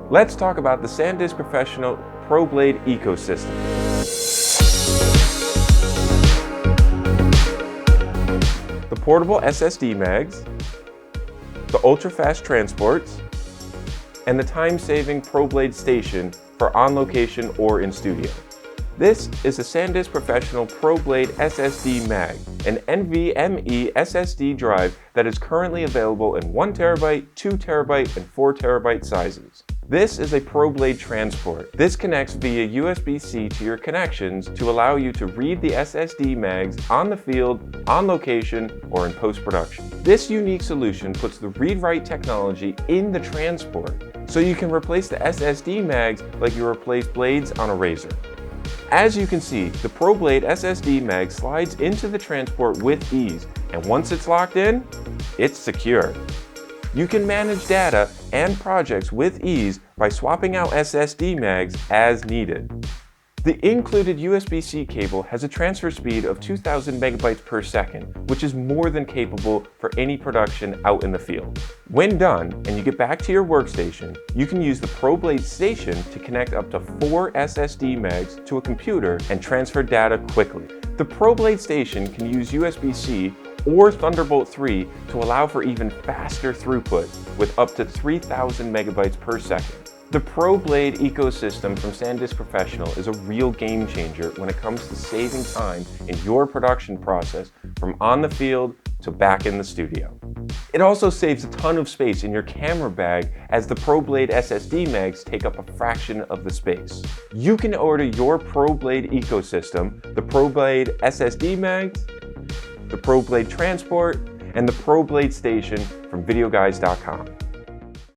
Let's talk about the SanDisk Professional PRO-BLADE Ecosystem. The portable SSD MAGs, the ultra-fast transports, and the time-saving PRO-BLADE station for on-location or in studio. This is the SanDisk Professional PRO-BLADE SSD MAG, an NVMe SSD drive that is currently available in 1TB, 2TB, and 4TB sizes. This is a PRO-BLADE transport. This connects via USB-C to your connections to allow you to read the SSD MAGs on the field, on location, or in post-production. This unique solution puts the read-write technology in the transport, so you can replace the SSD MAGs like you replace blades on a razor. As you can see, the PRO-BLADE SSD MAG slides into the transport with ease, and once it's locked in, it's secure. You can manage data and projects with ease by swapping out SSD MAGs as needed. The included USB-C cable has a transfer speed of 2,000 megabytes per second, which is more than capable for any production out in the field. When done, and you get back to your workstation, you can use the PRO-BLADE station to connect up to 4 SSD MAGs to a computer and transfer data quickly. The PRO-BLADE station can use USB-C or Thunderbolt 3 to allow for even faster throughput with up to 3,000 megabytes per second. The PRO-BLADE ecosystem from SanDisk Professional is a real game changer when it comes to saving time in your production process from on the field to back in the studio. It also saves a ton of space in your camera bag as the PRO-BLADE SSD MAGs take up a fraction of the space. You can order your PRO-BLADE ecosystem, the PRO-BLADE SSD MAGs, the PRO-BLADE transport, and the PRO-BLADE station from videoguys.com.